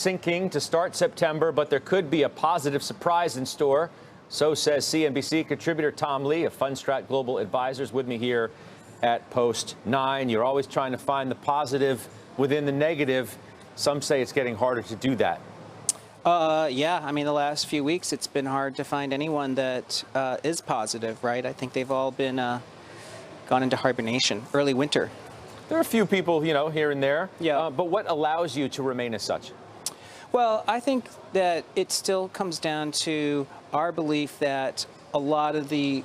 sinking to start September, but there could be a positive surprise in store. So says CNBC contributor Tom Lee of Fundstrat Global Advisors, with me here at Post 9. You're always trying to find the positive within the negative. Some say it's getting harder to do that. Yeah, I mean, the last few weeks, it's been hard to find anyone that is positive, right? I think they've all been gone into hibernation, early winter. There are a few people, here and there. Yeah. But what allows you to remain as such? Well, I think that it still comes down to our belief that a lot of the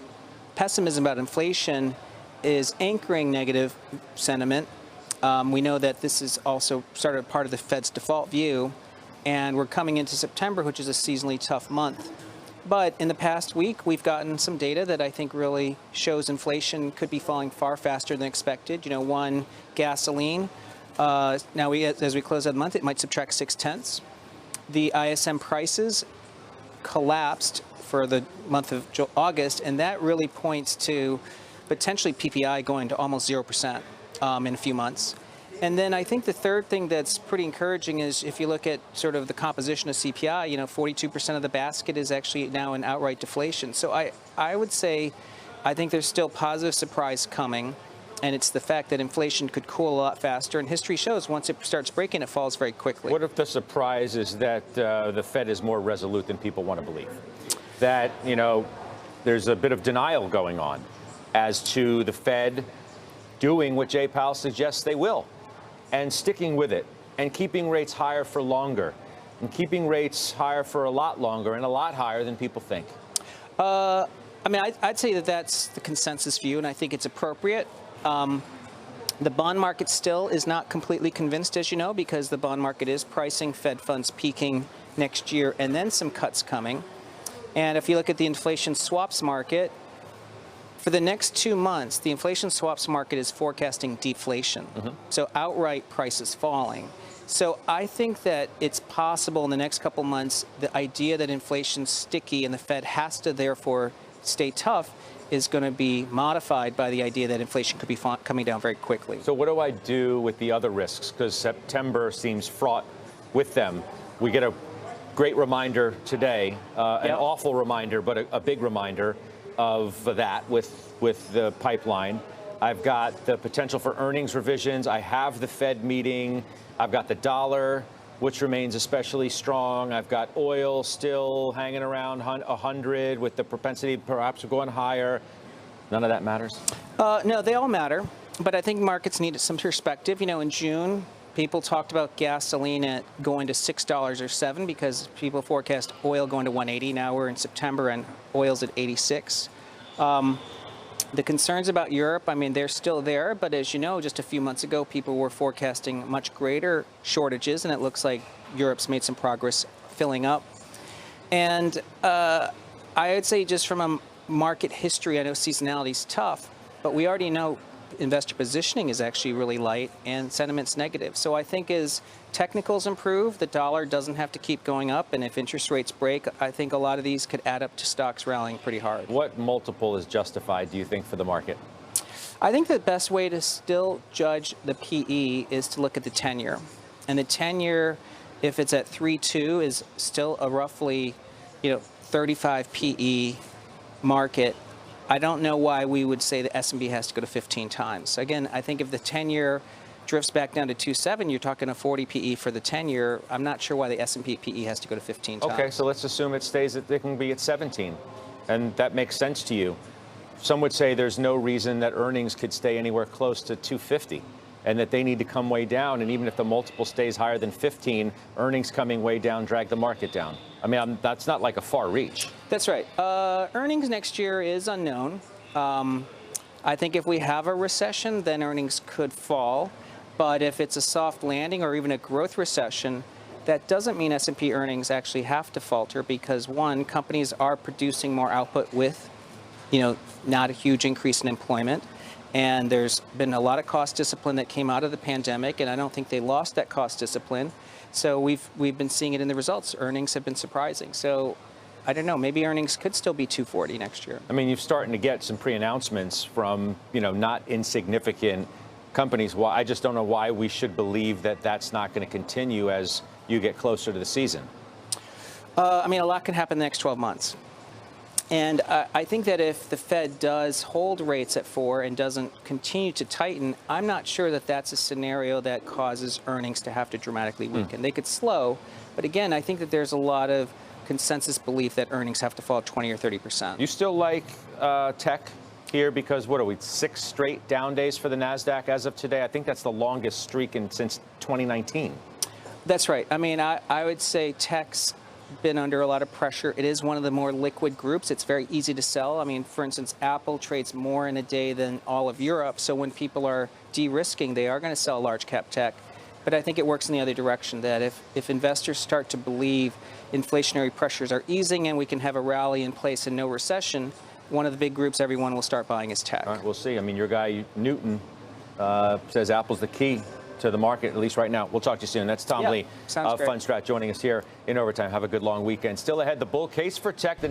pessimism about inflation is anchoring negative sentiment. We know that this is also sort of part of the Fed's default view, and we're coming into September, which is a seasonally tough month. But in the past week, we've gotten some data that I think really shows inflation could be falling far faster than expected. One, gasoline. Now, as we close out the month, it might subtract 0.6. The ISM prices collapsed for the month of August, and that really points to potentially PPI going to almost 0% in a few months. And then I think the third thing that's pretty encouraging is if you look at sort of the composition of CPI, 42% of the basket is actually now in outright deflation. So I would say I think there's still positive surprise coming, and it's the fact that inflation could cool a lot faster. And history shows once it starts breaking, it falls very quickly. What if the surprise is that the Fed is more resolute than people want to believe? That, there's a bit of denial going on as to the Fed doing what Jay Powell suggests they will, and sticking with it, and keeping rates higher for longer, and keeping rates higher for a lot longer, and a lot higher than people think? I mean, I'd say that that's the consensus view, and I think it's appropriate. The bond market still is not completely convinced, as you know, because the bond market is pricing Fed funds peaking next year and then some cuts coming. And if you look at the inflation swaps market, for the next 2 months, the inflation swaps market is forecasting deflation. So outright prices falling. So I think that it's possible in the next couple months, the idea that inflation's sticky and the Fed has to therefore stay tough is going to be modified by the idea that inflation could be coming down very quickly. So what do I do with the other risks? Because September seems fraught with them. We get a great reminder today, an awful reminder, but a big reminder of that with the pipeline. I've got the potential for earnings revisions. I have the Fed meeting. I've got the dollar, which remains especially strong. I've got oil still hanging around 100 with the propensity perhaps of going higher. None of that matters? No, they all matter. But I think markets need some perspective. In June, people talked about gasoline going to $6 or $7 because people forecast oil going to 180. Now we're in September and oil's at 86. The concerns about Europe, I mean, they're still there. But as you know, just a few months ago, people were forecasting much greater shortages, and it looks like Europe's made some progress filling up. And I would say just from a market history, I know seasonality is tough, but we already know investor positioning is actually really light and sentiment's negative. So I think as technicals improve, the dollar doesn't have to keep going up. And if interest rates break, I think a lot of these could add up to stocks rallying pretty hard. What multiple is justified, do you think, for the market? I think the best way to still judge the PE is to look at the 10-year. And the 10-year, if it's at 3.2, is still a roughly 35 PE market. I don't know why we would say the S&P has to go to 15 times. Again, I think if the 10-year drifts back down to 2.7, you're talking a 40 PE for the 10-year. I'm not sure why the S&P PE has to go to 15 times. Okay, so let's assume it stays at, it can be at 17, and that makes sense to you. Some would say there's no reason that earnings could stay anywhere close to 250, and that they need to come way down. And even if the multiple stays higher than 15, earnings coming way down drag the market down. I mean, that's not like a far reach. That's right. Earnings next year is unknown. I think if we have a recession, then earnings could fall. But if it's a soft landing or even a growth recession, that doesn't mean S&P earnings actually have to falter because, one, companies are producing more output with, not a huge increase in employment. And there's been a lot of cost discipline that came out of the pandemic, and I don't think they lost that cost discipline. So we've been seeing it in the results. Earnings have been surprising. So I don't know, maybe earnings could still be 240 next year. I mean, you're starting to get some pre-announcements from, not insignificant companies. Well, I just don't know why we should believe that that's not going to continue as you get closer to the season? I mean, a lot can happen in the next 12 months. And I think that if the Fed does hold rates at 4 and doesn't continue to tighten, I'm not sure that that's a scenario that causes earnings to have to dramatically weaken. They could slow, but again, I think that there's a lot of consensus belief that earnings have to fall 20 or 30%. You still like tech here because, what are we, 6 straight down days for the NASDAQ as of today? I think that's the longest streak since 2019. That's right. I mean, I would say tech's been under a lot of pressure. It is one of the more liquid groups. It's very easy to sell. I mean, for instance, Apple trades more in a day than all of Europe. So when people are de-risking, they are going to sell large cap tech. But I think it works in the other direction, that if investors start to believe inflationary pressures are easing and we can have a rally in place and no recession, one of the big groups everyone will start buying is tech. All right, we'll see. I mean, your guy, Newton, says Apple's the key to the market, at least right now. We'll talk to you soon. That's Tom Lee of Sounds great. Fundstrat joining us here in Overtime. Have a good long weekend. Still ahead, the bull case for tech.